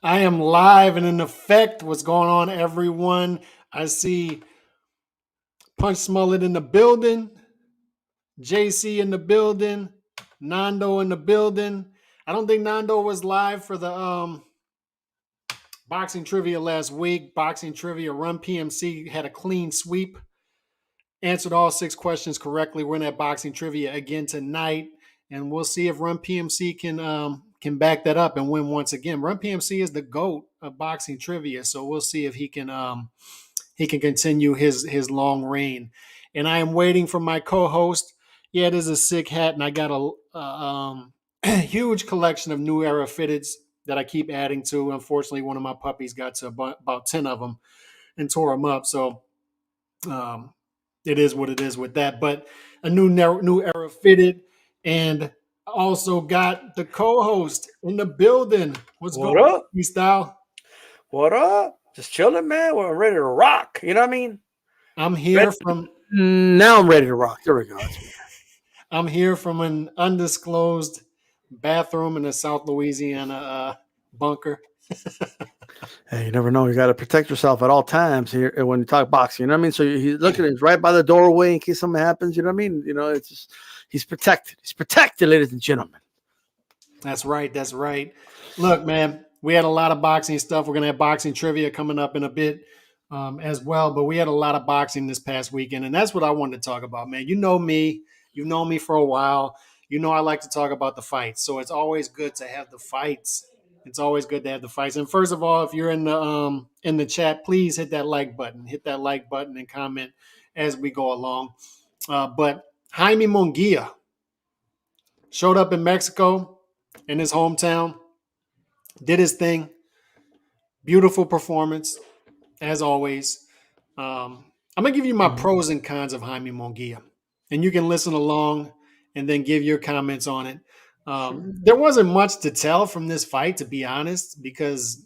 I am live and in effect. What's going on, everyone? I see Punch Smollett in the building, JC in the building, Nando in the building. I don't think Nando was live for the boxing trivia last week. Boxing trivia Run PMC had a clean sweep, answered all 6 questions correctly. We're in that boxing trivia again tonight, and we'll see if Run PMC can back that up and win once again. Run PMC is the GOAT of boxing trivia, so we'll see if he can continue his long reign. And I am waiting for my co-host. Yeah, it is a sick hat, and I got a huge collection of new era fitteds that I keep adding to. Unfortunately, one of my puppies got to about 10 of them and tore them up. So it is what it is with that. But a new era fitted, and also got the co-host in the building. What's going on, Style? What up? Just chilling, man. We're ready to rock. You know what I mean? I'm here Now I'm ready to rock. There we go. I'm here from an undisclosed bathroom in a South Louisiana bunker. Hey, you never know. You got to protect yourself at all times here when you talk boxing. You know what I mean? So he's looking, he's right by the doorway in case something happens. You know what I mean? You know, it's just he's protected. He's protected, ladies and gentlemen. That's right. That's right. Look, man, we had a lot of boxing stuff. We're gonna have boxing trivia coming up in a bit as well. But we had a lot of boxing this past weekend, and that's what I wanted to talk about, man. You know me. You've known me for a while. You know I like to talk about the fights. So it's always good to have the fights. It's always good to have the fights. And first of all, if you're in the chat, please hit that like button. Hit that like button and comment as we go along. But Jaime Munguia showed up in Mexico, in his hometown, did his thing. Beautiful performance, as always. I'm going to give you my pros and cons of Jaime Munguia. And you can listen along and then give your comments on it. There wasn't much to tell from this fight, to be honest, because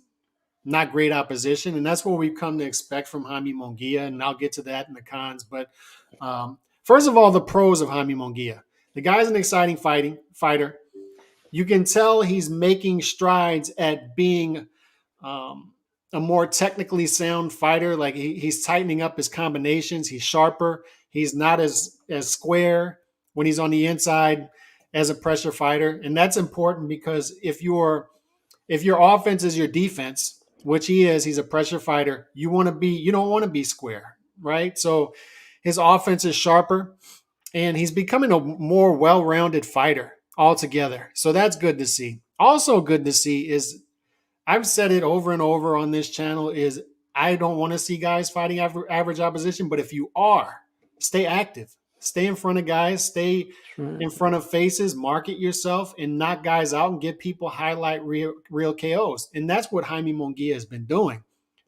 not great opposition. And that's what we've come to expect from Jaime Munguia. And I'll get to that in the cons. But first of all, the pros of Jaime Munguia. The guy's an exciting fighter. You can tell he's making strides at being a more technically sound fighter. Like he's tightening up his combinations. He's sharper. He's not as square when he's on the inside as a pressure fighter. And that's important because if your offense is your defense, which he is, he's a pressure fighter, you don't want to be square, right? So his offense is sharper and he's becoming a more well-rounded fighter altogether. So that's good to see. Also good to see is, I've said it over and over on this channel, is I don't want to see guys fighting average opposition, but if you are, stay active. Stay in front of guys, stay in front of faces, market yourself, and knock guys out and get people highlight real KOs. And that's what Jaime Munguia has been doing.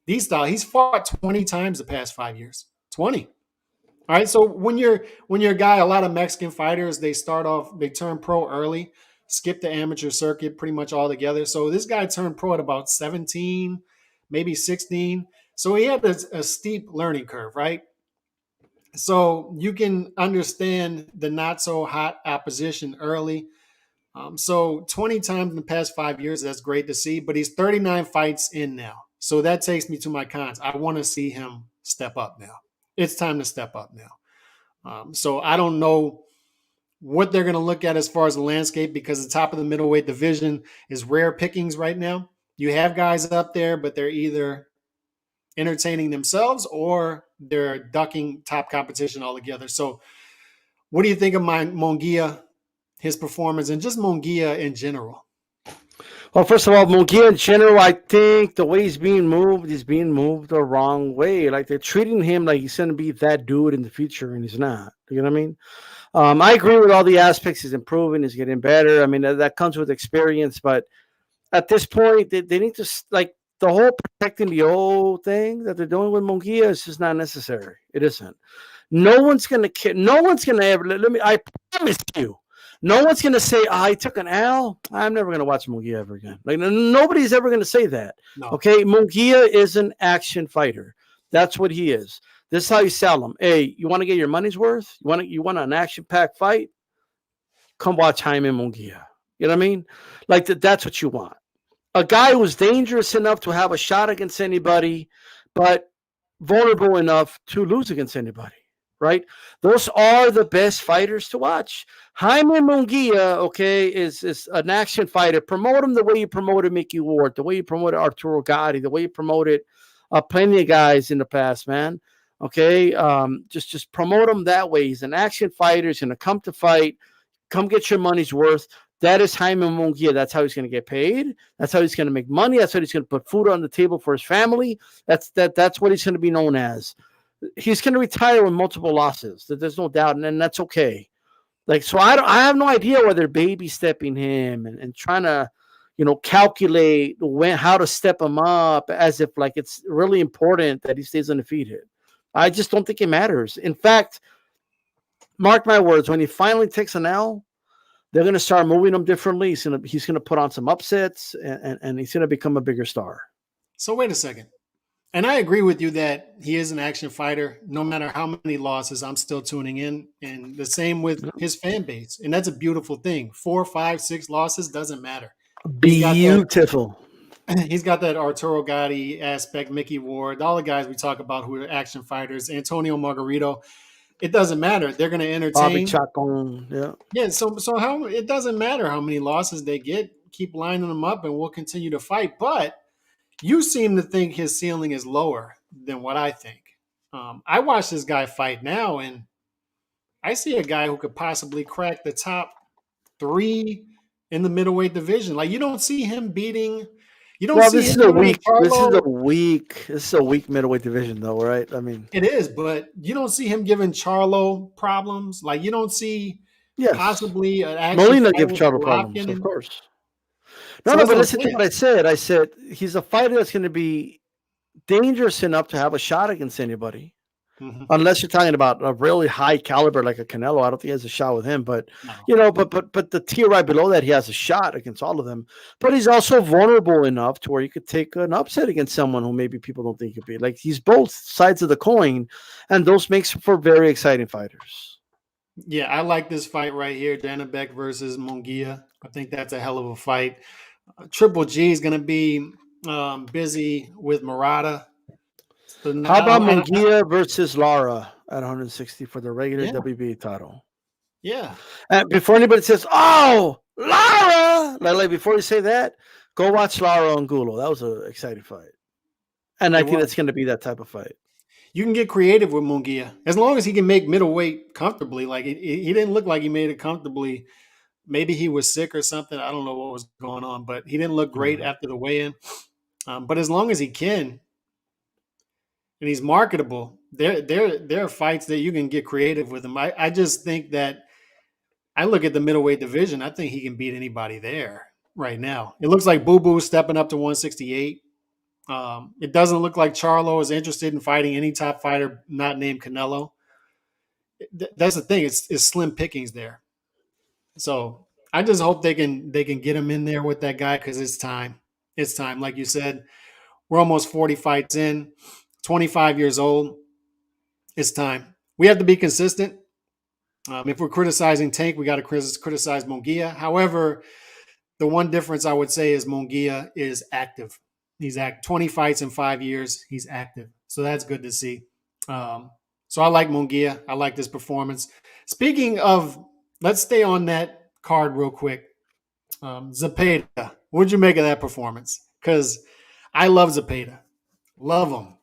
He's fought 20 times the past 5 years. 20. All right. So when you're a guy, a lot of Mexican fighters, they turn pro early, skip the amateur circuit pretty much altogether. So this guy turned pro at about 17, maybe 16. So he had a steep learning curve, right? So you can understand the not so hot opposition early. So 20 times in the past 5 years, that's great to see, but he's 39 fights in now. So that takes me to my cons. I want to see him step up now. It's time to step up now. So I don't know what they're going to look at as far as the landscape, because the top of the middleweight division is rare pickings right now. You have guys up there, but they're either entertaining themselves or they're ducking top competition altogether. So what do you think of Munguia, his performance, and just Munguia in general? Well, first of all, Munguia in general, I think the way he's being moved the wrong way. Like, they're treating him like he's going to be that dude in the future, and he's not. You know what I mean? I agree with all the aspects. He's improving. He's getting better. I mean, that comes with experience. But at this point, they need to, like, the whole protecting the old thing that they're doing with Munguia is just not necessary. It isn't. No one's going to care. No one's going to ever, I promise you, no one's going to say, I took an L. I'm never going to watch Munguia ever again. Like, nobody's ever going to say that. No. Okay? Munguia is an action fighter. That's what he is. This is how you sell him. Hey, you want to get your money's worth? You want an action-packed fight? Come watch Jaime Munguia. You know what I mean? Like, that's what you want. a guy who's dangerous enough to have a shot against anybody, but vulnerable enough to lose against anybody, right? Those are the best fighters to watch. Jaime Munguia, okay, is an action fighter. Promote him the way you promoted Mickey Ward, the way you promoted Arturo Gatti, the way you promoted plenty of guys in the past, man. Okay, just promote him that way. He's an action fighter. He's gonna come to fight. Come get your money's worth. That is Jaime Munguia. That's how he's going to get paid. That's how he's going to make money. That's how he's going to put food on the table for his family. That's what he's going to be known as. He's going to retire with multiple losses. There's no doubt, and that's okay. Like, so I have no idea why they're baby stepping him and trying to, calculate how to step him up as if like it's really important that he stays undefeated. I just don't think it matters. In fact, mark my words, when he finally takes an L, they're going to start moving him differently. He's going to put on some upsets, and he's going to become a bigger star. So wait a second. And I agree with you that he is an action fighter. No matter how many losses, I'm still tuning in. And the same with his fan base. And that's a beautiful thing. 4, 5, 6 losses doesn't matter. Beautiful. He's got that Arturo Gatti aspect, Mickey Ward, all the guys we talk about who are action fighters, Antonio Margarito. It doesn't matter. They're going to entertain. Bobby Chacon, yeah. Yeah, so how it doesn't matter how many losses they get. Keep lining them up, and we'll continue to fight. But you seem to think his ceiling is lower than what I think. I watch this guy fight now, and I see a guy who could possibly crack the top 3 in the middleweight division. Like, you don't see him beating. You don't see this is a weak. This is a weak middleweight division, though, right? I mean, it is, but you don't see him giving Charlo problems. Like, you don't see possibly an action Molina give Charlo problems, of course. No, but listen to what I said. I said he's a fighter that's going to be dangerous enough to have a shot against anybody. Mm-hmm. Unless you're talking about a really high caliber like a Canelo. I don't think he has a shot with him, but no. But the tier right below that, he has a shot against all of them. But he's also vulnerable enough to where you could take an upset against someone who maybe people don't think could be. Like, he's both sides of the coin, and those makes for very exciting fighters. Yeah, I like this fight right here, Danabek versus Munguia. I think that's a hell of a fight. Triple G is going to be busy with Murata. So how about Munguia versus Lara at 160 for the regular WBA title? Yeah. And before anybody says, "Oh, Lara," like before you say that, go watch Lara Angulo. That was an exciting fight, and I think it's going to be that type of fight. You can get creative with Munguia as long as he can make middleweight comfortably. Like, he didn't look like he made it comfortably. Maybe he was sick or something. I don't know what was going on, but he didn't look great after the weigh-in. But as long as he can, and he's marketable, there are fights that you can get creative with him. I just think that I look at the middleweight division. I think he can beat anybody there right now. It looks like Boo Boo stepping up to 168. It doesn't look like Charlo is interested in fighting any top fighter not named Canelo. That's the thing. It's slim pickings there. So I just hope they can get him in there with that guy, because it's time. It's time. Like you said, we're almost 40 fights in, 25 years old. It's time. We have to be consistent. If we're criticizing Tank, we got to criticize Munguia. However, the one difference I would say is Munguia is active. He's 20 fights in 5 years. He's active. So that's good to see. So I like Munguia. I like this performance. Speaking of, let's stay on that card real quick. Zepeda, what'd you make of that performance? Because I love Zepeda. Love him.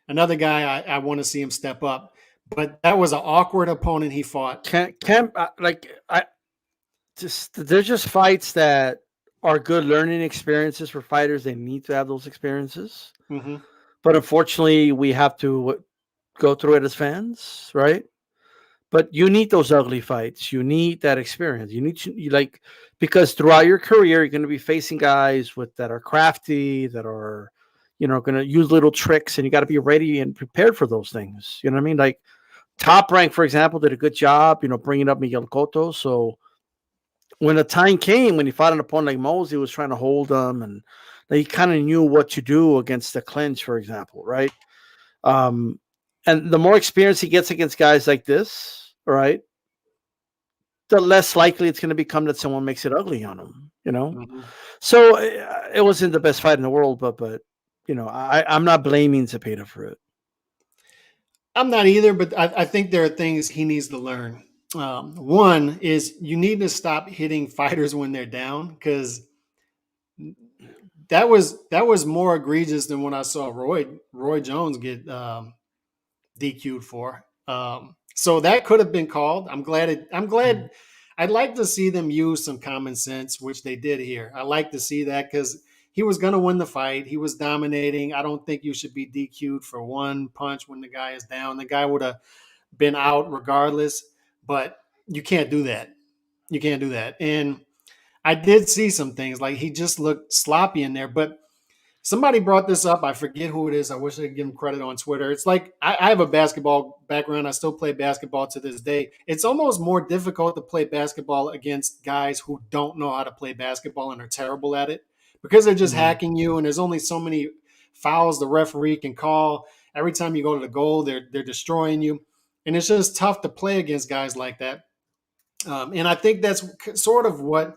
Another guy I want to see him step up. But that was an awkward opponent he fought. They're just fights that are good learning experiences for fighters. They need to have those experiences. Mm-hmm. But unfortunately, we have to go through it as fans, right? But you need those ugly fights. You need that experience. Because throughout your career, you're going to be facing guys that are crafty, that are, going to use little tricks, and you got to be ready and prepared for those things. You know what I mean? Like Top Rank, for example, did a good job, bringing up Miguel Cotto. So when the time came, when he fought an opponent like Mosey, he was trying to hold him, and he kind of knew what to do against the clinch, for example, right? And the more experience he gets against guys like this, right, the less likely it's going to become that someone makes it ugly on him. Mm-hmm. So it wasn't the best fight in the world, but I'm not blaming Zepeda for it. I'm not either, but I think there are things he needs to learn. One is you need to stop hitting fighters when they're down, because that was more egregious than when I saw Roy Jones get DQ'd for. So that could have been called. I'm glad. I'd like to see them use some common sense, which they did here. I like to see that, because he was going to win the fight. He was dominating. I don't think you should be DQ'd for one punch when the guy is down. The guy would have been out regardless, but you can't do that. You can't do that. And I did see some things like he just looked sloppy in there, but somebody brought this up. I forget who it is. I wish I could give him credit on Twitter. It's like I have a basketball background. I still play basketball to this day. It's almost more difficult to play basketball against guys who don't know how to play basketball and are terrible at it, because they're just hacking you, and there's only so many fouls the referee can call. Every time you go to the goal, they're destroying you. And it's just tough to play against guys like that. And I think that's sort of what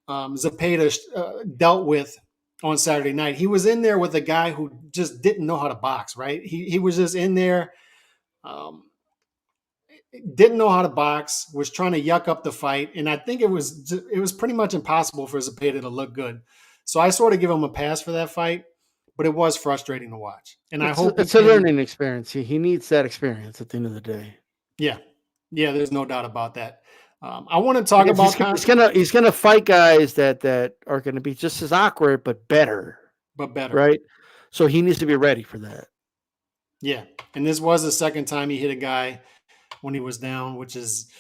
Zepeda dealt with on Saturday night. He was in there with a guy who just didn't know how to box, right? He was just in there, didn't know how to box, was trying to yuck up the fight. And I think it was pretty much impossible for Zepeda to look good. So I sort of give him a pass for that fight, but it was frustrating to watch. And I hope it's a learning experience. He needs that experience at the end of the day. Yeah. Yeah, there's no doubt about that. I want to talk about he's gonna fight guys that are gonna be just as awkward but better. Right? So he needs to be ready for that. Yeah. And this was the second time he hit a guy when he was down, which is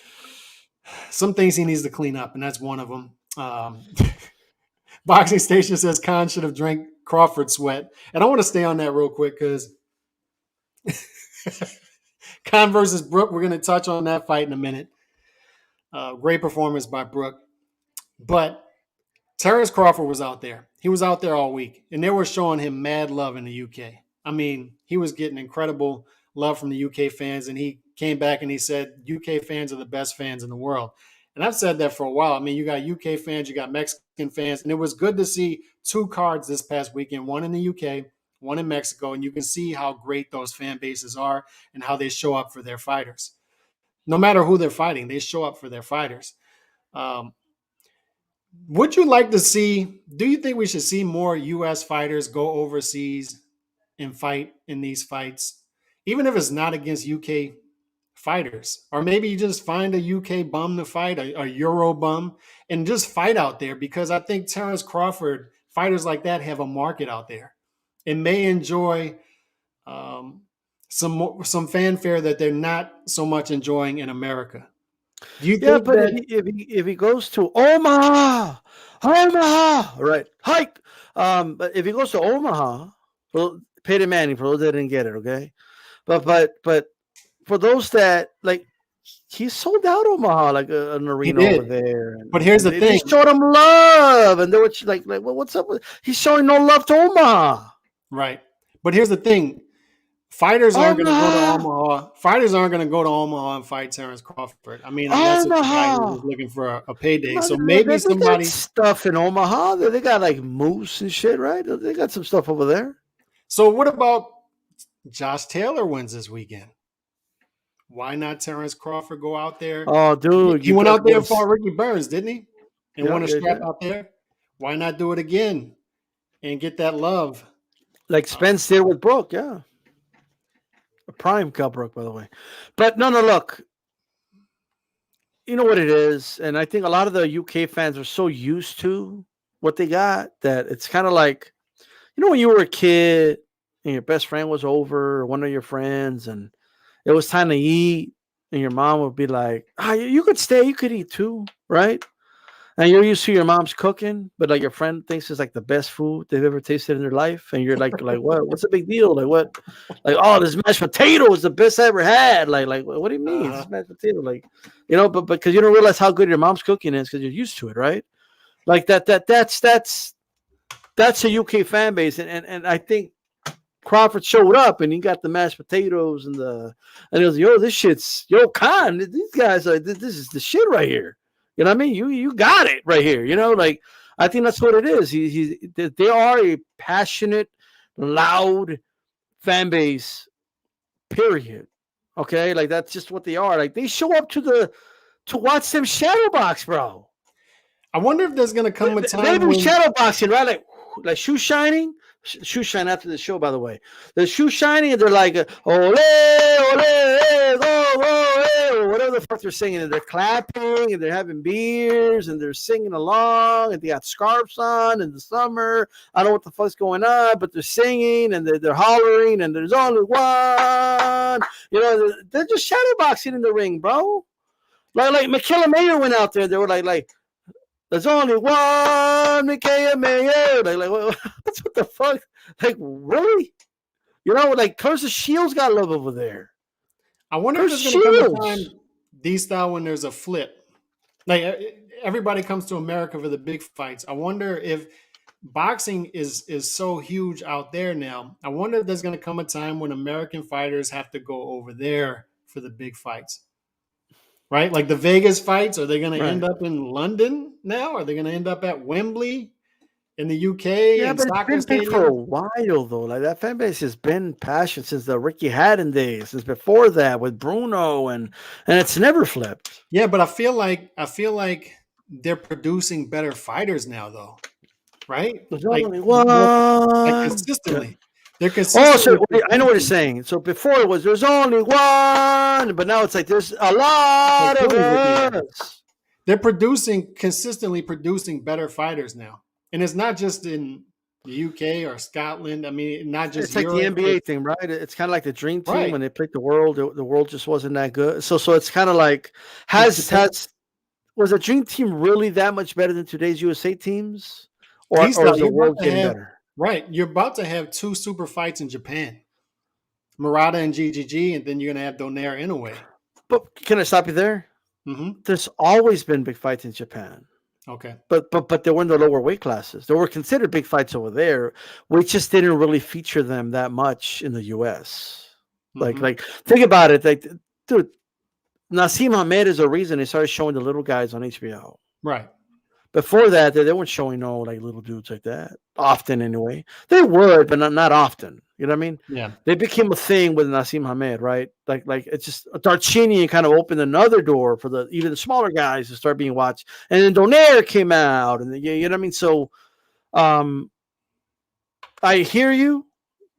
some things he needs to clean up, and that's one of them. Boxing Station says Khan should have drank Crawford sweat. And I want to stay on that real quick, because Khan versus Brook, we're going to touch on that fight in a minute. Great performance by Brook. But Terence Crawford was out there. He was out there all week, and they were showing him mad love in the UK. I mean, he was getting incredible love from the UK fans, and he came back and he said UK fans are the best fans in the world. And I've said that for a while. I mean, you got UK fans, you got Mexican fans, and it was good to see two cards this past weekend, one in the UK, one in Mexico, and you can see how great those fan bases are and how they show up for their fighters. No matter who they're fighting, they show up for their fighters. Would you like to see, do you think we should see more U.S. fighters go overseas and fight in these fights, even if it's not against UK fighters? Or maybe you just find a UK bum to fight, a Euro bum, and just fight out there, because I think Terence Crawford, fighters like that have a market out there and may enjoy some fanfare that they're not so much enjoying in America. Do you think but if he goes to Omaha, right, hike. But if he goes to Omaha, well, Peyton Manning, for those that didn't get it, okay. But for those that like, he sold out Omaha like an arena over there. But here's the thing: they showed him love, and they were like, well, what's up with? He's showing no love to Omaha, right? But here's the thing: fighters aren't going to go to Omaha. Fighters aren't going to go to Omaha and fight Terence Crawford. I mean, unless it's a guy who's looking for a payday. So maybe somebody stuff in Omaha. They got like moose and shit, right? They got some stuff over there. So what about Josh Taylor wins this weekend? Why not Terence Crawford go out there? Oh, dude, he went out there and fought Ricky Burns, didn't he? And won a strap out there. Why not do it again and get that love? Like Spence did with Brook, yeah. A prime Kell Brook, by the way. But no, look. You know what it is, and I think a lot of the UK fans are so used to what they got that it's kind of like, when you were a kid and your best friend was over, or one of your friends, and it was time to eat, and your mom would be like, you could stay, you could eat too, right? And you're used to your mom's cooking, but like your friend thinks it's like the best food they've ever tasted in their life. And you're like, what? What's the big deal? Like what? Like, oh, this mashed potato is the best I ever had. Like, what do you mean? It's mashed potato. Like, but because you don't realize how good your mom's cooking is because you're used to it, right? Like that's a UK fan base. And I think Crawford showed up and he got the mashed potatoes and it was, this shit's, Khan, these guys are, this is the shit right here. You know what I mean? You got it right here. Like I think that's what it is. They are a passionate, loud fan base. Period. Okay, like that's just what they are. Like they show up to watch them shadow box, bro. I wonder if there's gonna come a They time be when shadow boxing, right? Like shoe shining. Shoe shine after the show, by the way. The shoe shining, and they're like, ole, ole, or whatever the fuck they're singing. And they're clapping, and they're having beers, and they're singing along, and they got scarves on in the summer. I don't know what the fuck's going on, but they're singing, and they're hollering, and there's only one. They're just shadow boxing in the ring, bro. Like McKellar Mayer went out there. They were like, there's only one Mickey Mayer. Like, what's what the fuck? Like, really? Like, Curse Shields got love over there. I wonder if there's gonna come a time, D-style, when there's a flip. Like everybody comes to America for the big fights. I wonder if boxing is so huge out there now. I wonder if there's gonna come a time when American fighters have to go over there for the big fights. Right? Like the Vegas fights, are they going to end up in London now? Are they going to end up at Wembley in the UK? Yeah, and but soccer it's been big stadium? for a while, though. Like that fan base has been passionate since the Ricky Hatton days, since before that with Bruno, and it's never flipped. Yeah, but I feel like they're producing better fighters now, though. Right? There's Like, only one. consistently. They're consistently. So I know what you're saying. So before it was there's only one, but now it's like there's a lot of us. They're consistently producing better fighters now, and it's not just in the UK or Scotland. I mean, not just. It's like Europe, the NBA thing, right? It's kind of like the Dream Team right. when they played the world. The world just wasn't that good. So it's kind of like was the Dream Team really that much better than today's USA teams, or is the world getting better? Right. You're about to have two super fights in Japan. Murata and GGG, and then you're going to have Donaire Inoue. But can I stop you there? Mm-hmm. There's always been big fights in Japan. Okay. But they were in the lower weight classes. They were considered big fights over there. We just didn't really feature them that much in the US. Mm-hmm. Like think about it. Like, dude, Naseem Hamed is a reason they started showing the little guys on HBO. Right. Before that, they weren't showing no like little dudes like that often. Anyway, they would, but not often. You know what I mean? Yeah. They became a thing with Naseem Hamed, right? Like it's just Darchinian kind of opened another door for even the smaller guys to start being watched, and then Donaire came out, and you know what I mean. So, I hear you,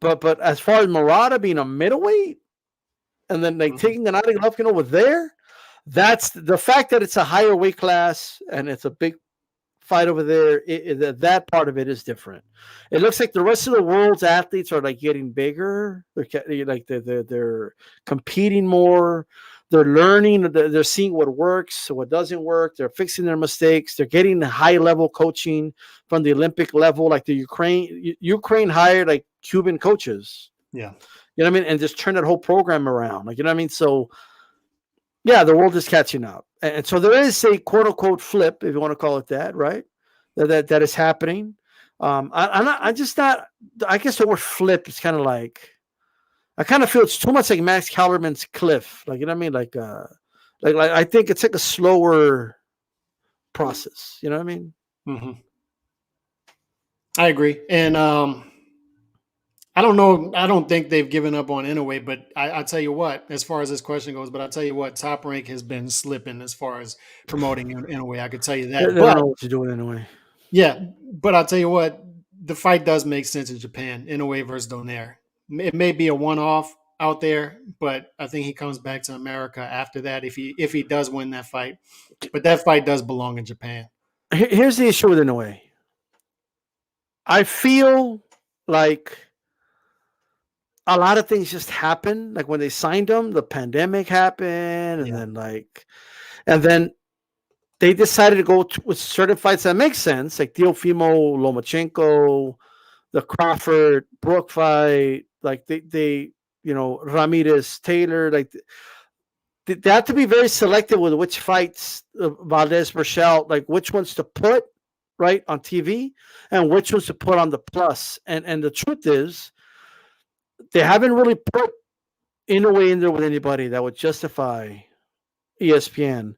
but as far as Murata being a middleweight, and then like taking Gennady Golovkin over there, that's the fact that it's a higher weight class and it's a big fight over there. That part of it is different. It looks like the rest of the world's athletes are like getting bigger. They're competing more. They're learning. They're seeing what works, what doesn't work. They're fixing their mistakes. They're getting high level coaching from the Olympic level. Like the Ukraine hired like Cuban coaches. Yeah, you know what I mean, and just turn that whole program around. Like you know what I mean. So yeah, the world is catching up. And so there is a quote unquote flip, if you want to call it that, right? That is happening. I'm just not. I guess the word flip is kind of like. I kind of feel it's too much like Max Kellerman's cliff. Like you know what I mean? Like I think it's like a slower process. You know what I mean? Mm-hmm. I agree, and I don't know. I don't think they've given up on Inoue, but I'll tell you what, as far as this question goes, but I'll tell you what, Top Rank has been slipping as far as promoting Inoue. I could tell you that. They don't know what to do with Inoue. Yeah, but I'll tell you what, the fight does make sense in Japan, Inoue versus Donaire. It may be a one-off out there, but I think he comes back to America after that if he does win that fight. But that fight does belong in Japan. Here's the issue with Inoue. I feel like a lot of things just happened. Like when they signed him, the pandemic happened, and then they decided to go with certain fights that make sense, like Teofimo Lomachenko, the Crawford Brook fight, like they Ramirez Taylor, like they have to be very selective with which fights Valdez Burchell, like which ones to put right on TV and which ones to put on the plus. And the truth is, they haven't really put Inoue in there with anybody that would justify ESPN,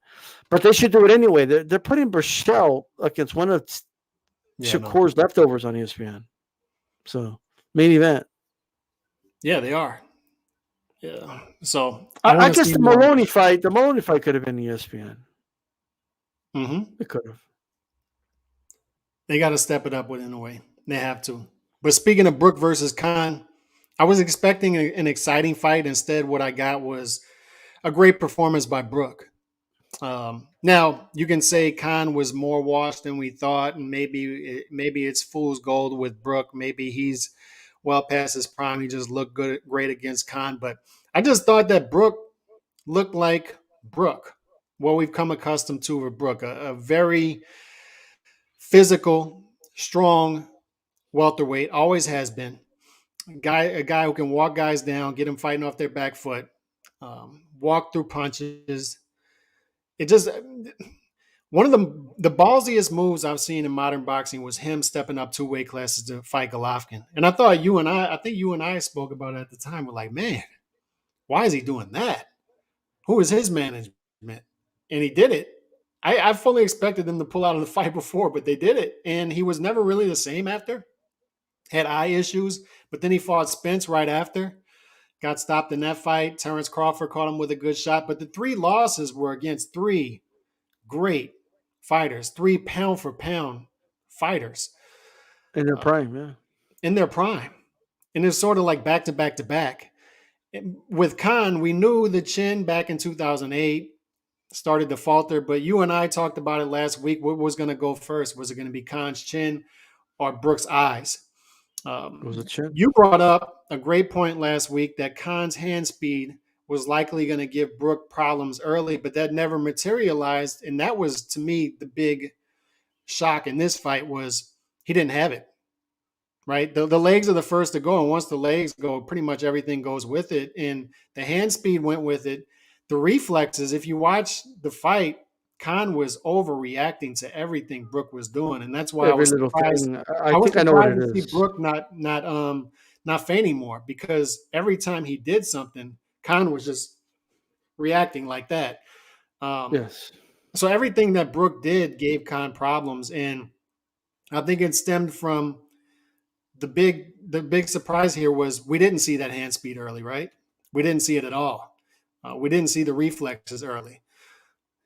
but they should do it anyway. They're putting Burchell against one of Yeah, no. Shakur's leftovers on ESPN. So main event. Yeah, they are. Yeah. So I I want to guess see more. The Maloney fight could have been ESPN. It could have. They got to step it up within a way. They have to. But speaking of Brook versus Khan, I was expecting an exciting fight. Instead, what I got was a great performance by Brook. Now you can say Khan was more washed than we thought, and maybe it's fool's gold with Brook. Maybe he's well past his prime. He just looked great against Khan. But I just thought that Brook looked like Brook, what we've come accustomed to with Brook, a very physical, strong welterweight, always has been. A guy who can walk guys down, get them fighting off their back foot, walk through punches. It just one of the ballsiest moves I've seen in modern boxing was him stepping up 2 weight classes to fight Golovkin. And I thought I think you and I spoke about it at the time. We're like, man, why is he doing that? Who is his management? And he did it. I fully expected them to pull out of the fight before, but they did it. And he was never really the same after. Had eye issues, but then he fought Spence right after. Got stopped in that fight. Terrence Crawford caught him with a good shot. But the 3 losses were against 3 great fighters, 3 pound for pound fighters In their prime, yeah. in their prime. And it's sort of like back to back to back. With Khan, we knew the chin back in 2008 started to falter, but you and I talked about it last week. What was going to go first? Was it going to be Khan's chin or Brook's eyes? It was a chin. You brought up a great point last week that Khan's hand speed was likely going to give Brook problems early, but that never materialized. And that was, to me, the big shock in this fight was he didn't have it, right? The legs are the first to go, and once the legs go, pretty much everything goes with it. And the hand speed went with it. The reflexes, if you watch the fight, Khan was overreacting to everything Brook was doing, and that's why I Every was little surprised. thing. I was think I know what surprised it to see is. Brook not fainting more, because every time he did something, Khan was just reacting like that. Yes. So everything that Brook did gave Khan problems, and I think it stemmed from the big surprise here was we didn't see that hand speed early, right? We didn't see it at all. We didn't see the reflexes early.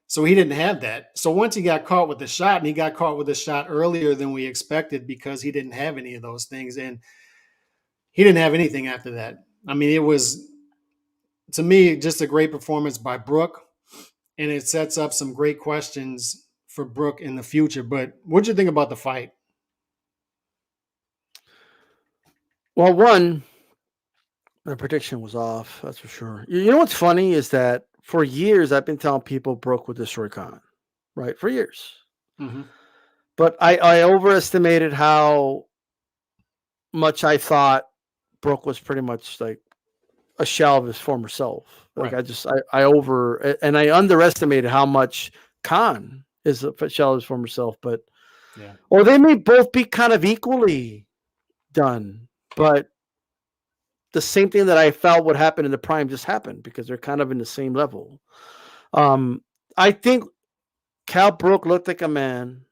So he didn't have that. So once he got caught with the shot, and he got caught with the shot earlier than we expected because he didn't have any of those things. And he didn't have anything after that. I mean, it was, to me, just a great performance by Brook. And it sets up some great questions for Brook in the future. But what'd you think about the fight? Well, one, my prediction was off. That's for sure. You know what's funny is that for years I've been telling people Brook would destroy Khan, right? For years. Mm-hmm. But I overestimated how much I thought Brook was pretty much like a shell of his former self. Like Right. I underestimated how much Khan is a shell of his former self. But Yeah. or they may both be kind of equally done, but the same thing that I felt would happen in the prime just happened because they're kind of in the same level. I think Kell Brook looked like a man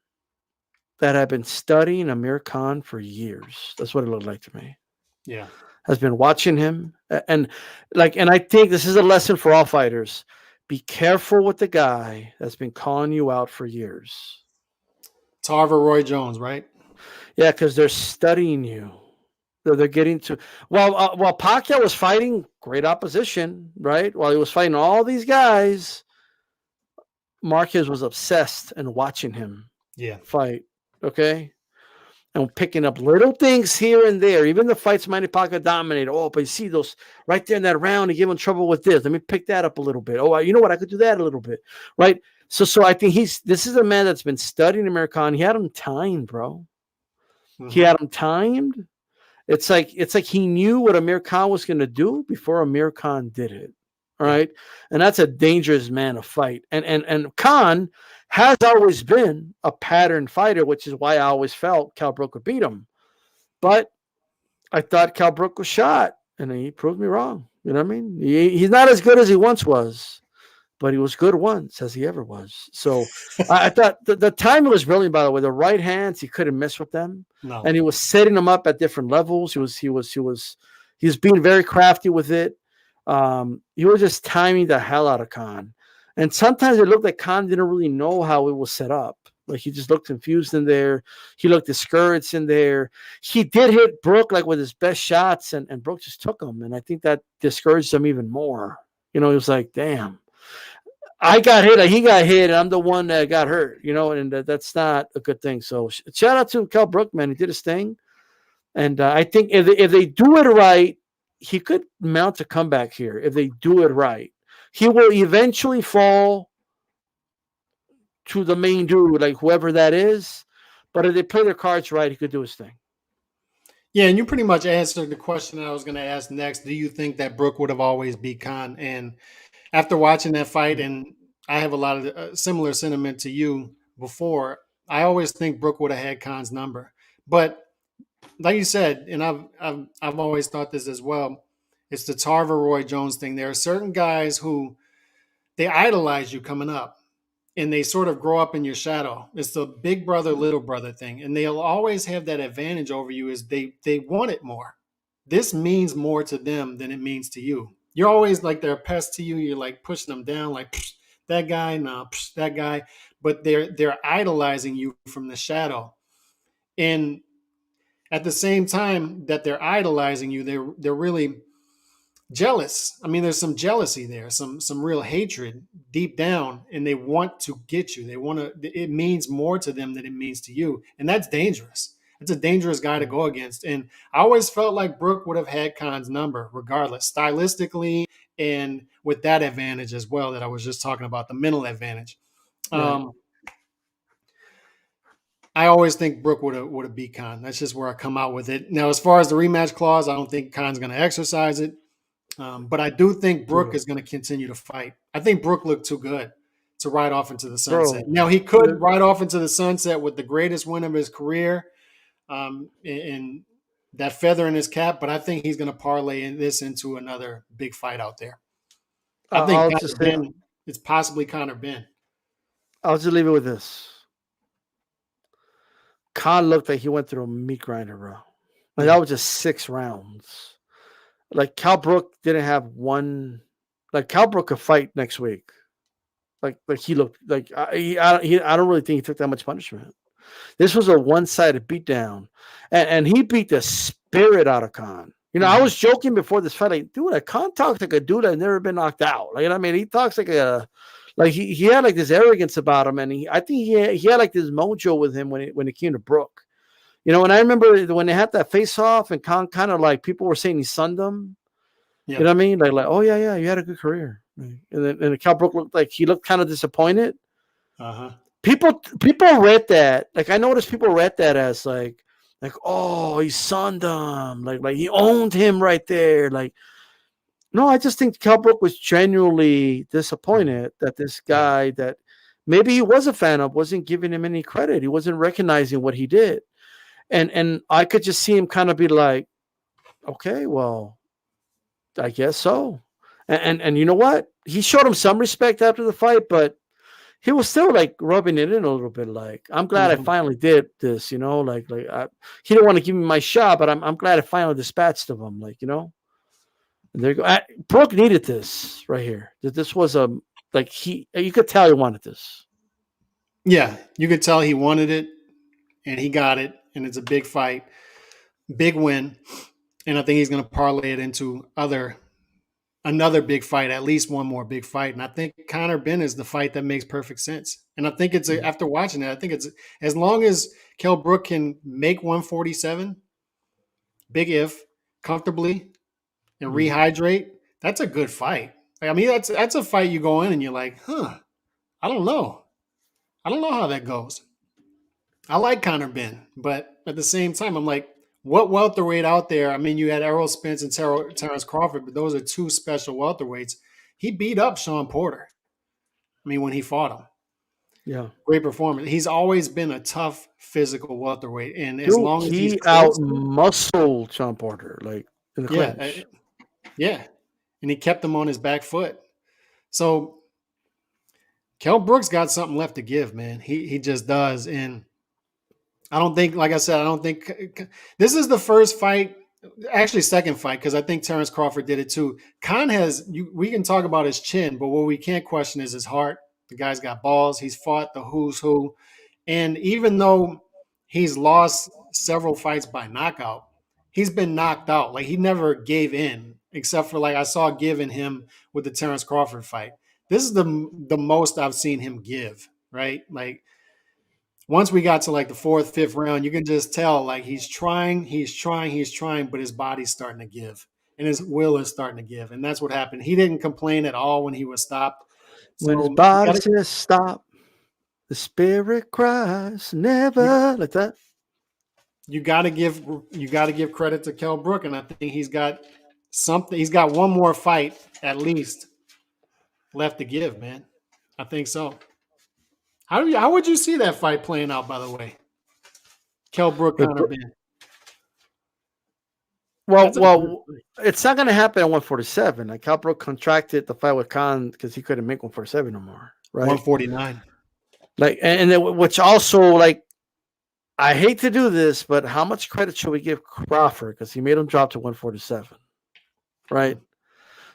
that had been studying Amir Khan for years. That's what it looked like to me. Yeah. Has been watching him, and I think this is a lesson for all fighters. Be careful with the guy that's been calling you out for years. Tarver Roy Jones, right? Yeah, because they're studying you. They're getting to while Pacquiao was fighting great opposition, right? While he was fighting all these guys, Marquez was obsessed and watching him fight. Okay, and picking up little things here and there. Even the fights Manny Pacquiao dominated. Oh, but you see those right there in that round, he gave him trouble with this. Let me pick that up a little bit. Oh, you know what? I could do that a little bit, right? So I think this is a man that's been studying Amir Khan. He had him timed, bro. Mm-hmm. He had him timed. It's like he knew what Amir Khan was going to do before Amir Khan did it. All right. And that's a dangerous man to fight. And Khan has always been a pattern fighter, which is why I always felt Kell Brook would beat him. But I thought Kell Brook was shot, and he proved me wrong. You know what I mean? He's not as good as he once was. but he was good once, as he ever was. So I thought the timing was brilliant. By the way, the right hands he couldn't mess with them, No. and he was setting them up at different levels. He was being very crafty with it. He was just timing the hell out of Khan, and sometimes it looked like Khan didn't really know how it was set up. Like he just looked confused in there. He looked discouraged in there. He did hit Brook like with his best shots, and Brook just took him. And I think that discouraged him even more. He was like, damn, I got hit, he got hit, and I'm the one that got hurt, and that's not a good thing. So shout out to Kell Brook, man. He did his thing. And I think if they do it right, he could mount a comeback here. If they do it right, he will eventually fall to the main dude, like whoever that is. But if they play their cards right, he could do his thing. Yeah, and you pretty much answered the question I was going to ask next. Do you think that Brook would have always beat Khan? And after watching that fight, and I have a lot of similar sentiment to you before, I always think Brook would have had Khan's number. But like you said, and I've always thought this as well, it's the Tarver Roy Jones thing. There are certain guys who they idolize you coming up, and they sort of grow up in your shadow. It's the big brother, little brother thing. And they'll always have that advantage over you is they want it more. This means more to them than it means to you. You're always like they're a pest to you. You're like pushing them down, like that guy, no, that guy. But they're idolizing you from the shadow. And at the same time that they're idolizing you, they're really jealous. I mean, there's some jealousy there, some real hatred deep down, and they want to get you. They want to. It means more to them than it means to you, and that's dangerous. It's a dangerous guy to go against. And I always felt like Brook would have had Khan's number, regardless, stylistically, and with that advantage as well that I was just talking about, the mental advantage. Right. I always think Brook would have beat Khan. That's just where I come out with it. Now, as far as the rematch clause, I don't think Khan's going to exercise it. But I do think Brook is going to continue to fight. I think Brook looked too good to ride off into the sunset. Now, he could ride off into the sunset with the greatest win of his career and that feather in his cap, but I think he's going to parlay this into another big fight out there. I think it's possibly Conor Benn. I'll just leave it with this. Khan looked like he went through a meat grinder, bro. Like that was just 6 rounds. Like Kell Brook didn't have one. Like Kell Brook could fight next week. Like he looked like I don't really think he took that much punishment. This was a one-sided beatdown, and he beat the spirit out of Khan. I was joking before this fight, like, dude, Khan talks like a dude that's never been knocked out. Like, I mean, he talks like he had like this arrogance about him, and I think he had like this mojo with him when it came to Brook. And I remember when they had that face off, and Khan kind of like people were saying he sunned him. Yeah. You know what I mean? Like, oh yeah, you had a good career. And then Kell Brook looked like he looked kind of disappointed. People read that. Like I noticed people read that as like oh, he sunned him. Like he owned him right there. Like, no, I just think Kell Brook was genuinely disappointed that this guy that maybe he was a fan of wasn't giving him any credit. He wasn't recognizing what he did. And I could just see him kind of be like, okay, well, I guess so. And you know what? He showed him some respect after the fight, but he was still like rubbing it in a little bit. Like, I'm glad I finally did this, he didn't want to give me my shot, but I'm glad I finally dispatched of him. Like, and there you go. Brook needed this right here. This was you could tell he wanted this. Yeah, you could tell he wanted it, and he got it, and it's a big fight, big win, and I think he's going to parlay it into another big fight, at least one more big fight. And I think Conor Benn is the fight that makes perfect sense. And I think after watching it, I think it's as long as Kell Brook can make 147, big if, comfortably and rehydrate, that's a good fight. I mean, that's a fight you go in and you're like, I don't know how that goes. I like Conor Benn, but at the same time, I'm like, what welterweight out there? I mean, you had Errol Spence and Terrence Crawford, but those are 2 special welterweights. He beat up Sean Porter. I mean, when he fought him. Yeah. Great performance. He's always been a tough physical welterweight. And as long as he out-muscled Sean Porter, like in the clinch. Yeah. And he kept him on his back foot. So Kell Brook's got something left to give, man. He just does, and I don't think, like I said, I don't think this is the first fight, actually second fight, because I think Terrence Crawford did it too. Khan has, we can talk about his chin, but what we can't question is his heart. The guy's got balls. He's fought the who's who. And even though he's lost several fights by knockout, he's been knocked out. Like he never gave in, except for like I saw give in him with the Terrence Crawford fight. This is the most I've seen him give, right? Like once we got to like the fourth, fifth round, you can just tell like he's trying, but his body's starting to give and his will is starting to give. And that's what happened. He didn't complain at all when he was stopped. When his So body says stop, the spirit cries never, like that. you gotta give credit to Kell Brook, and I think he's got something. He's got one more fight at least left to give, man. I think so. How would you see that fight playing out? By the way, Kell Brook, Conor Ben. Well, it's not going to happen at 147. Like Kell Brook contracted the fight with Khan because he couldn't make 147 no more, right? 149. Like, and then, which also, like, I hate to do this, but how much credit should we give Crawford because he made him drop to 147, right?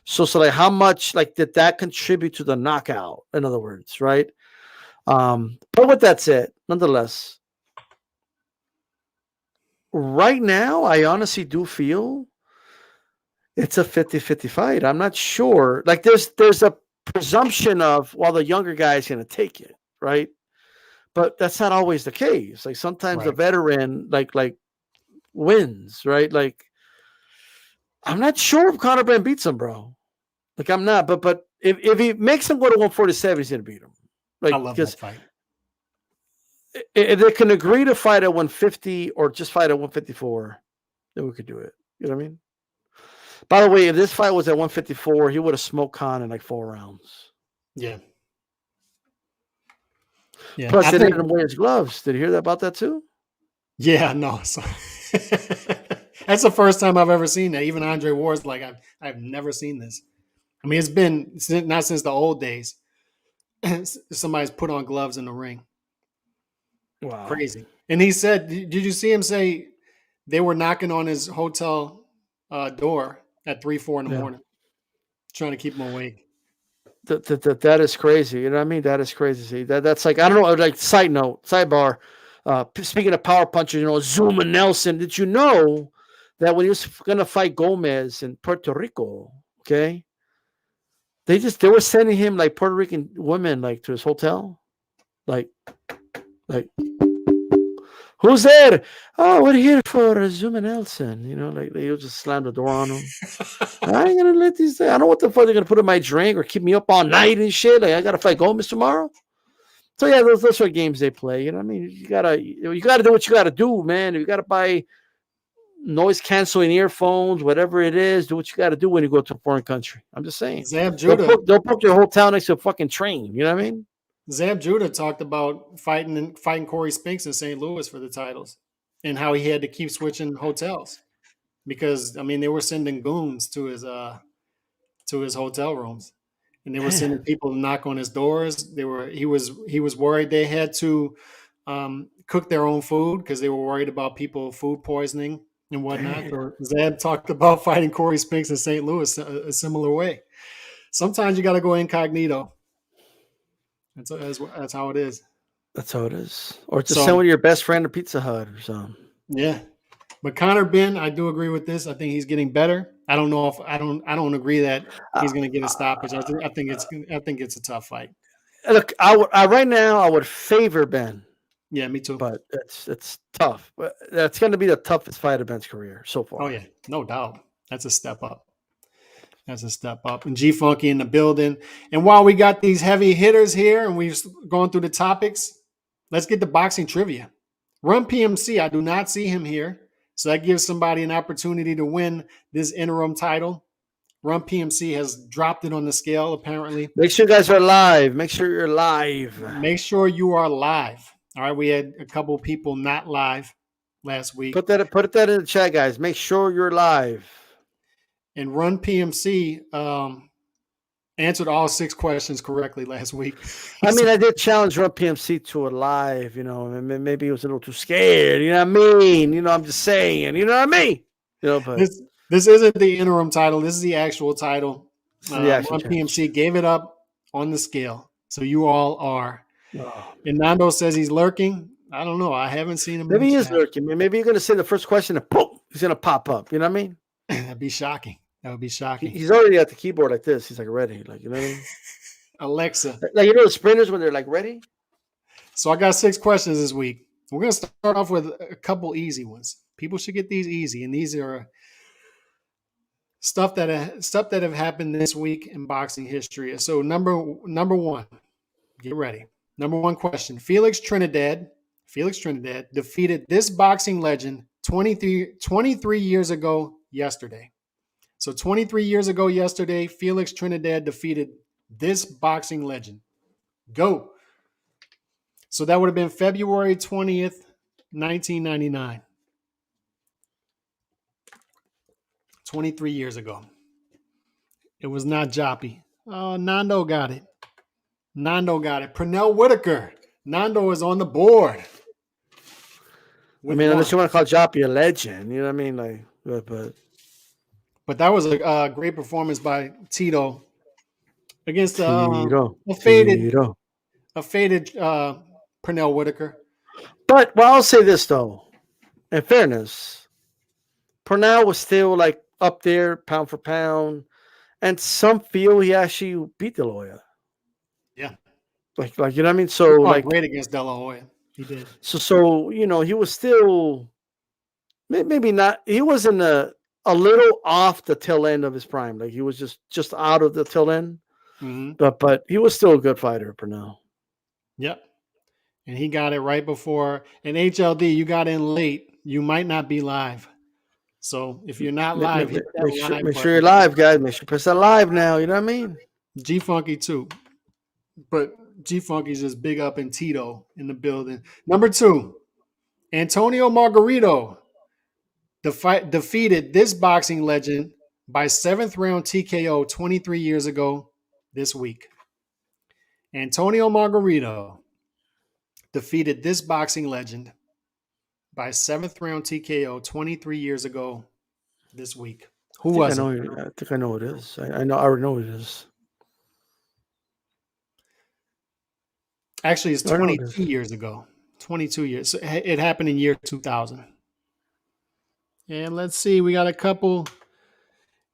So like, how much like did that contribute to the knockout? In other words, right? But with that said, nonetheless, right now, I honestly do feel it's a 50-50 fight. I'm not sure. Like there's a presumption of, well, the younger guy is going to take it, right? But that's not always the case. Like sometimes the veteran like wins, right? Like I'm not sure if Conor Ben beats him, bro. Like I'm not, but if he makes him go to 147, he's going to beat him. Like, I love that fight. If they can agree to fight at 150 or just fight at 154, then we could do it. You know what I mean? By the way, if this fight was at 154, he would have smoked Khan in like 4 rounds. Yeah. Plus, they didn't wear his gloves. Did you hear about that too? Yeah, no. So that's the first time I've ever seen that. Even Andre Ward's like, I've never seen this. I mean, it's been not since the old days. Somebody's put on gloves in the ring. Wow. Crazy. And he said, did you see him say they were knocking on his hotel door at 3, 4 in the morning, trying to keep him awake? That is crazy. You know what I mean? That is crazy. That's like, I don't know, like sidebar. Speaking of power punchers, Zuma Nelson, did you know that when he was going to fight Gomez in Puerto Rico, okay, they were sending him like Puerto Rican women like to his hotel, like who's there? Oh, we're here for Zuma Nelson. Like they just slam the door on him. I ain't gonna let these. I don't know what the fuck they're gonna put in my drink or keep me up all night and shit. Like I gotta fight Gomez tomorrow. So yeah, those are games they play. You know what I mean? You gotta do what you gotta do, man. You gotta buy noise canceling earphones, whatever it is. Do what you gotta do when you go to a foreign country. I'm just saying. Zab Judah, they'll book your hotel next to a fucking train. You know what I mean? Zab Judah talked about fighting Corey Spinks in St. Louis for the titles and how he had to keep switching hotels because they were sending goons to his hotel rooms. And they were sending people to knock on his doors. He was worried they had to cook their own food because they were worried about people food poisoning and whatnot. So Zab talked about fighting Corey Spinks in St. Louis a similar way. Sometimes you got to go incognito. That's how it is. That's how it is. Or just send with your best friend to Pizza Hut or something. Yeah. But Conor Ben, I do agree with this. I think he's getting better. I don't know if I don't agree that he's going to get a stoppage. I think it's a tough fight. Look, right now I would favor Ben. Yeah, me too. But it's tough. But that's going to be the toughest fight of Ben's career so far. Oh yeah, no doubt. That's a step up. And G Funky in the building. And while we got these heavy hitters here and we've gone through the topics, let's get the boxing trivia. Run PMC, I do not see him here. So that gives somebody an opportunity to win this interim title. Run PMC has dropped it on the scale, apparently. Make sure you guys are live. Make sure you're live. Make sure you are live. All right, we had a couple of people not live last week. Put that in the chat, guys. Make sure you're live. And Run PMC answered all 6 questions correctly last week. I mean, I did challenge Run PMC to a live, maybe he was a little too scared, you know what I mean? I'm just saying, you know what I mean? But this isn't the interim title. This is the actual title. this is the actual Run PMC gave it up on the scale. So you all are. Oh. And Nando says he's lurking. I don't know. I haven't seen him. Maybe he is lurking. Maybe you're going to say the first question and boom, he's going to pop up. You know what I mean? That'd be shocking. That would be shocking. He's already at the keyboard like this. He's like ready. Like, you know what I mean? Alexa. Like, the sprinters when they're like ready? So I got 6 questions this week. We're going to start off with a couple easy ones. People should get these easy. And these are stuff that have happened this week in boxing history. So number 1, get ready. Number 1 question. Felix Trinidad defeated this boxing legend 23 years ago yesterday. So 23 years ago yesterday, Felix Trinidad defeated this boxing legend. Go. So that would have been February 20th, 1999. 23 years ago. It was not Joppy. Oh, Nando got it. Pernell Whitaker. Nando is on the board. I mean, unless you want to call Joppy a legend, you know what I mean? Like, but that was a great performance by Tito against Tito. a faded Pernell Whitaker. But I'll say this though, in fairness, Pernell was still like up there, pound for pound, and some feel he actually beat De La Hoya. Yeah, like you know what I mean. So like great against De La Hoya, he did. So he was still maybe not. He wasn't a little off the tail end of his prime. Like he was just out of the tail end. Mm-hmm. But he was still a good fighter, Pernell. Yep. And he got it right before. And HLD, you got in late. You might not be live. So if you're not live, make sure you're live, guys. Make sure you press that live now. You know what I mean? G Funky too. But G Funky's just big up in Tito in the building. Number 2, Antonio Margarito defeated this boxing legend by 7th round TKO 23 years ago this week. Antonio Margarito defeated this boxing legend by 7th round TKO 23 years ago this week. Who was it? I think I know it is. I already know it is. Actually, it's 22 years ago. 22 years. So it happened in year 2000. And let's see. We got a couple.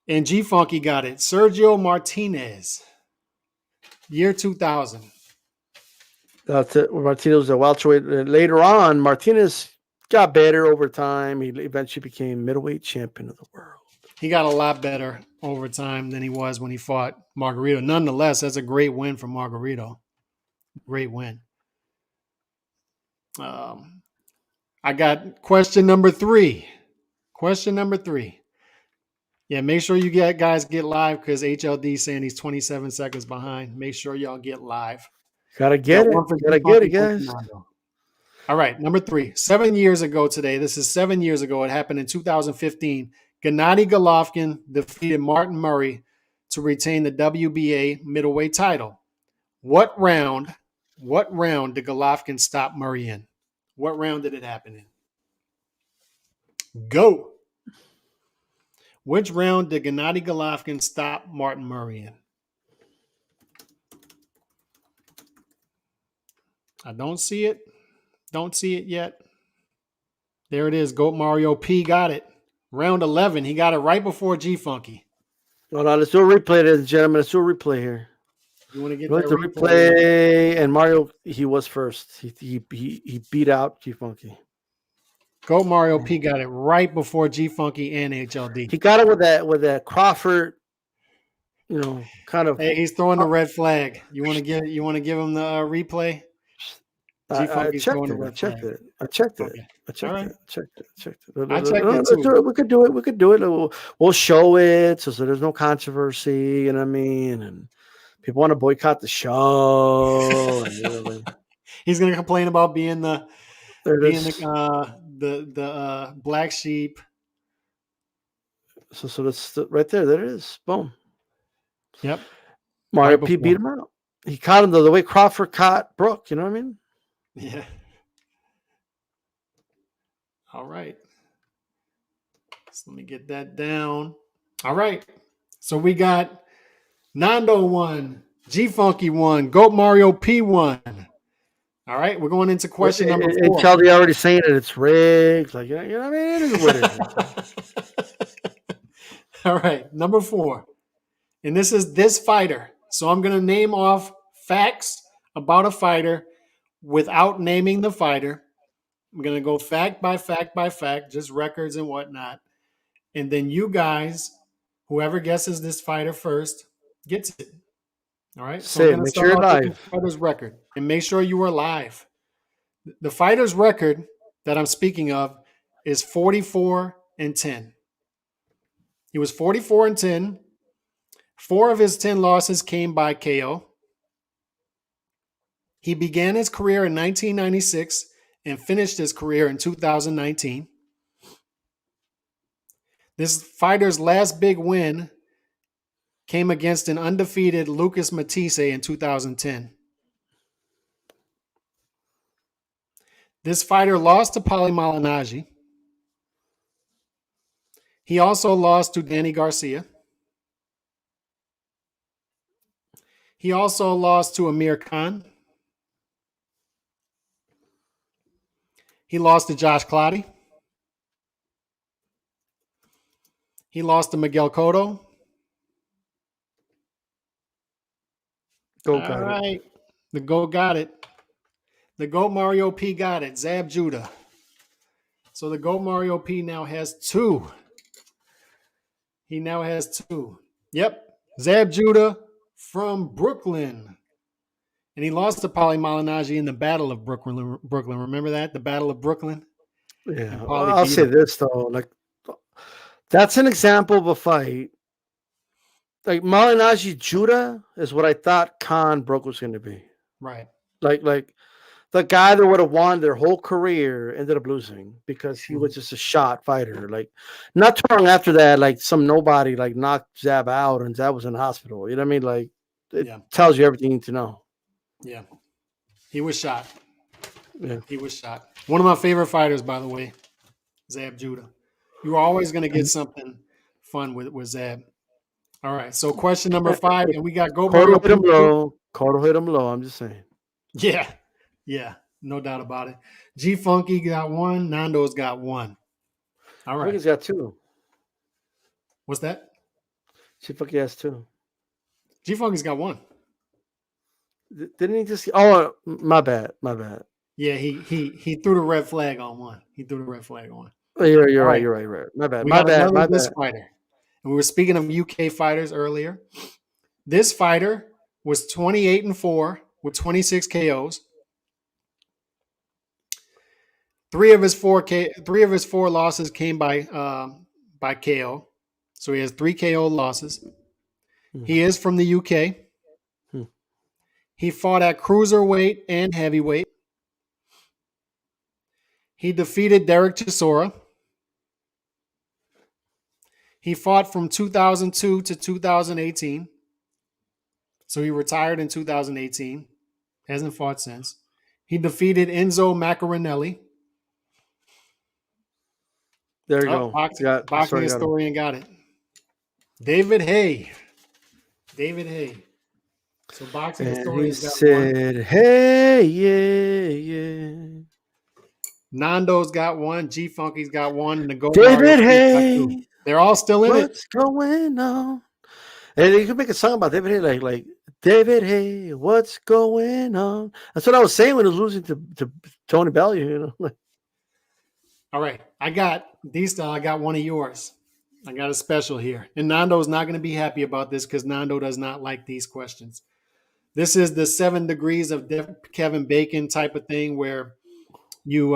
And G Funky got it. Sergio Martinez. Year 2000. Martinez was a welterweight. Later on, Martinez got better over time. He eventually became middleweight champion of the world. He got a lot better over time than he was when he fought Margarito. Nonetheless, that's a great win for Margarito. Great win. I got question number 3. Yeah, make sure you guys get live because HLD saying he's 27 seconds behind. Make sure y'all get live. Gotta get it, guys. All right, number 3. 7 years ago today. This is 7 years ago. It happened in 2015. Gennady Golovkin defeated Martin Murray to retain the WBA middleweight title. What round did Golovkin stop Murray in? What round did it happen in? Go. Which round did Gennady Golovkin stop Martin Murray in? I don't see it. Don't see it yet. There it is. Goat Mario P got it. Round 11. He got it right before G Funky. Hold on. Let's do a replay, ladies and gentlemen. Let's do a replay here. You want to get that replay? And Mario, he was first. He beat out G Funky. Goat Mario P got it right before G Funky and HLD. He got it with that Crawford, kind of. Hey, he's throwing the red flag. You want to give him the replay? I checked it. I checked it. I checked it. We could do it. We'll show it so there's no controversy. You know what I mean? And people want to boycott the show. He's going to complain about being the black sheep. So that's right there. There it is. Boom. Yep. Mario Fight P beat before. him out. He caught him the way Crawford caught Brook. You know what I mean? Yeah. All right. So let me get that down. All right. So we got Nando 1, G Funky 1, Goat Mario P 1. All right. We're going into question number And 4. Kelly already saying that it's rigged. Like, you know what I mean? It is what it is. All right. Number 4. And this is this fighter. So I'm going to name off facts about a fighter without naming the fighter. I'm going to go fact by fact by fact, just records and whatnot. And then you guys, whoever guesses this fighter first, gets it. All right. So I'm Say it. going to Make sure start you're off with the live. fighter's record and make sure you are live. The fighter's record that I'm speaking of is 44-10. He was 44-10. 4 of his 10 losses came by KO. He began his career in 1996 and finished his career in 2019. This fighter's last big win came against an undefeated Lucas Matisse in 2010. This fighter lost to Paulie Malignaggi. He also lost to Danny Garcia. He also lost to Amir Khan. He lost to Josh Clottey. He lost to Miguel Cotto. Go All got it. right. The GOAT got it. The GOAT Mario P got it. Zab Judah. So the GOAT Mario P now has 2. He now has 2. Yep. Zab Judah from Brooklyn. And he lost to Paulie Malignaggi in the Battle of Brooklyn. Remember that? The Battle of Brooklyn? Yeah. And Well, Paulie I'll beat say him. this, though. Like, that's an example of a fight. Like, Malignaggi Judah is what I thought Khan Brook was going to be. Right. Like the guy that would have won their whole career ended up losing because he was just a shot fighter. Like, not too long after that, like some nobody like knocked Zab out and Zab was in the hospital. You know what I mean? Like, it tells you everything you need to know. Yeah. He was shot. Yeah. He was shot. One of my favorite fighters, by the way, Zab Judah. You are always going to get something fun with Zab. All right. So question number 5, and we got Go Mario Cotto hit him P2. low. Cotto hit him low. I'm just saying. Yeah. Yeah. No doubt about it. G Funky got 1. Nando's got 1. All I think right. he's got 2. What's that? She fucking has 2. G Funky's got 1. Didn't he just? Oh, my bad. My bad. Yeah, he threw the red flag on 1. He threw the red flag on 1. Oh, you're All right. right. You're right. You're right. My bad. We My got bad. another My this bad. fighter. And we were speaking of UK fighters earlier. This fighter was 28-4 with 26 KOs. 3 of his 4 losses came by KO. So he has 3 KO losses. He is from the UK. He fought at cruiserweight and heavyweight. He defeated Derek Chisora. He fought from 2002 to 2018. So he retired in 2018. Hasn't fought since. He defeated Enzo Maccarinelli. There you go. Boxing historian got it. David Hay. So boxing historian got said, 1. Hey, yeah. Nando's got 1. G Funky's got 1. And the Go David Hay. They're all still in What's going on? And you can make a song about David Hay, like David Hay, what's going on? That's what I was saying when he was losing to Tony Bellew, you know. All right. I got 1 of yours. I got a special here. And Nando's not going to be happy about this because Nando does not like these questions. This is the 7 degrees of Kevin Bacon type of thing where you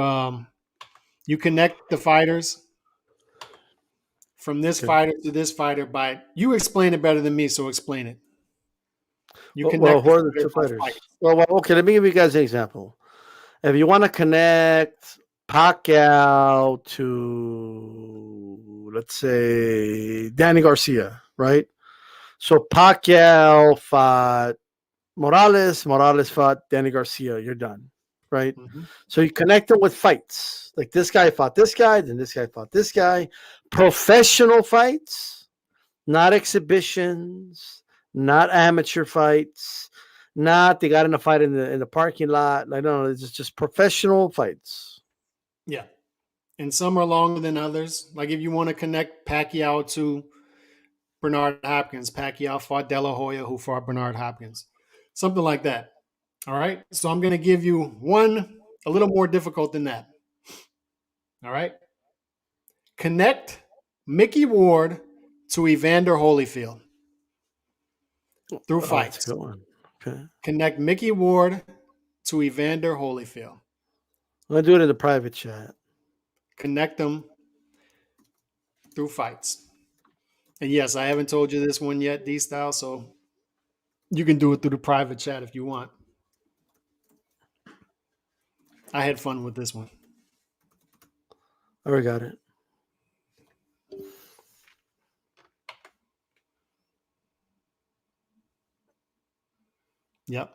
connect the fighters from this fighter to this fighter by you explain it better than me, so explain it. You connect who are the 2 fighters? Well, okay, let me give you guys an example. If you want to connect Pacquiao to, let's say, Danny Garcia, right? So Pacquiao fought Morales. Morales fought Danny Garcia. You're done, right? Mm-hmm. So you connect them with fights. Like this guy fought this guy, then this guy fought this guy. Professional fights, not exhibitions, not amateur fights, not they got in a fight in the parking lot. Like no, it's just professional fights. Yeah. And some are longer than others. Like if you want to connect Pacquiao to Bernard Hopkins, Pacquiao fought De La Hoya, who fought Bernard Hopkins. Something like that. All right. So I'm going to give you one a little more difficult than that. All right. Connect Mickey Ward to Evander Holyfield through Oh, that's a fights. good one. Okay. Connect Mickey Ward to Evander Holyfield. I'm gonna do it in the private chat. Connect them through fights. And yes, I haven't told you this one yet, D Style, so you can do it through the private chat if you want. I had fun with this one. I already got it. Yep.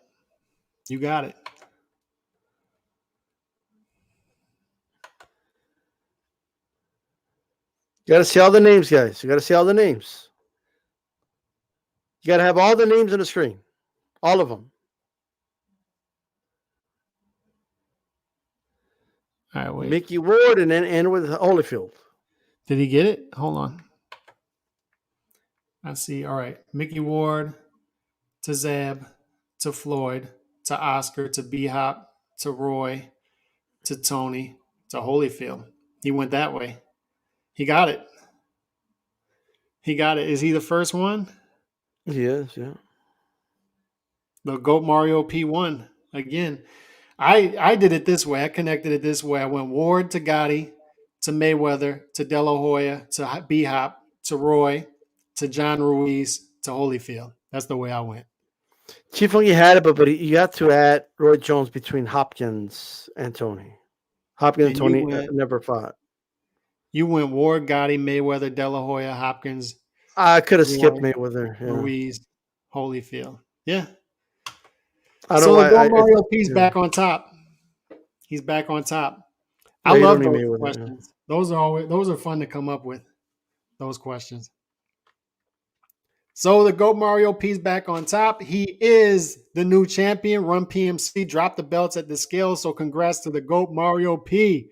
You got it. You gotta see all the names, guys. You gotta see all the names. You gotta have all the names on the screen. All of them. All right, wait. Mickey Ward and then end with Holyfield. Did he get it? Hold on. I see. All right. Mickey Ward to Zeb to Floyd to Oscar to B Hop to Roy to Tony to Holyfield. He went that way. He got it. He got it. Is he the first one? Yes, yeah. The GOAT Mario P1 again. I did it this way. I connected it this way. I went Ward to Gotti to Mayweather to De La Hoya to B Hop to Roy to John Ruiz to Holyfield. That's the way I went. Chief Funky had it, but you have to add Roy Jones between Hopkins and Tony. Hopkins and Tony never fought. You went Ward, Gotti, Mayweather, De La Hoya, Hopkins. I could have skipped Mayweather. Yeah. Ruiz, Holyfield. Yeah. So the GOAT Mario P's back on top. He's back on top. I love those questions. Yeah. Those are fun to come up with. Those questions. So the GOAT Mario P's back on top. He is the new champion. Run PMC dropped the belts at the scale. So congrats to the GOAT Mario P.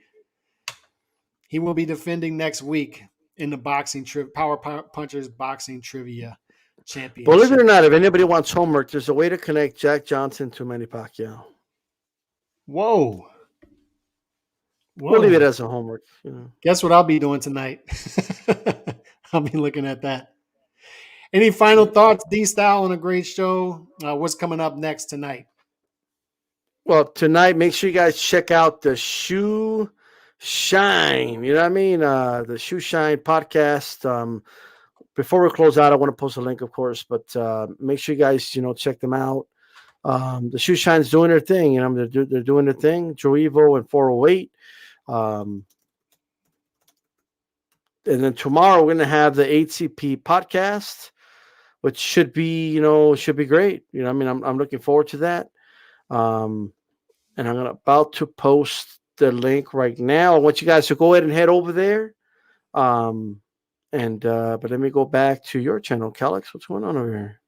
He will be defending next week in the boxing Power Punchers Boxing Trivia Championship. Believe it or not, if anybody wants homework, there's a way to connect Jack Johnson to Manny Pacquiao. Whoa. We'll leave it as a homework. You know. Guess what I'll be doing tonight? I'll be looking at that. Any final thoughts, D-Style, on a great show? What's coming up next tonight? Well, tonight, make sure you guys check out the Shoe Shine. You know what I mean? The Shoe Shine podcast. Before we close out, I want to post a link, of course, but make sure you guys, check them out. The Shoe Shine's doing their thing. They're doing their thing. Joe Evo and 408. And then tomorrow we're going to have the HCP podcast, which should be great. I'm looking forward to that. And I'm about to post the link right now. I want you guys to go ahead and head over there. But let me go back to your channel, Calix. What's going on over here?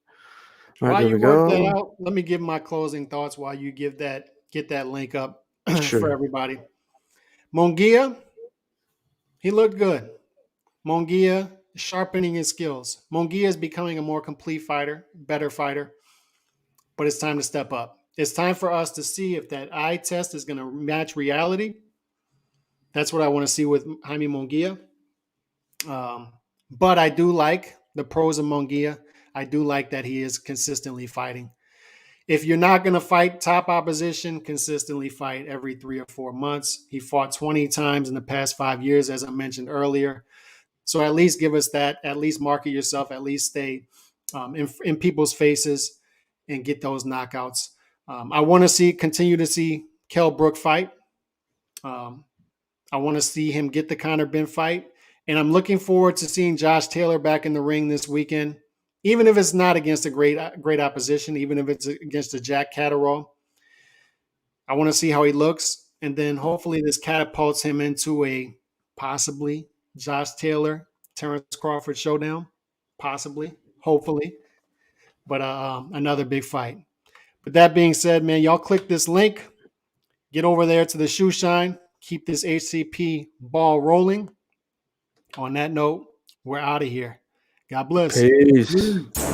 While you work that out, let me give my closing thoughts while you get that link up for everybody. Munguia, he looked good. Munguia sharpening his skills. Munguia is becoming a more complete fighter, better fighter, but it's time to step up. It's time for us to see if that eye test is going to match reality. That's what I want to see with Jaime Munguia. But I do like the pros of Munguia. I do like that he is consistently fighting. If you're not going to fight top opposition, consistently fight every 3 or 4 months. He fought 20 times in the past 5 years, as I mentioned earlier. So at least give us that. At least market yourself. At least stay in people's faces and get those knockouts. I want to continue to see Kell Brook fight. I want to see him get the Conor Benn fight. And I'm looking forward to seeing Josh Taylor back in the ring this weekend even if it's not against a great opposition, even if it's against a Jack Catterall. I want to see how he looks, and then hopefully this catapults him into a possibly Josh Taylor, Terrence Crawford showdown, possibly, hopefully, but another big fight. But that being said, man, y'all click this link, get over there to the shoe shine, keep this HCP ball rolling. On that note, we're out of here. God bless. Peace.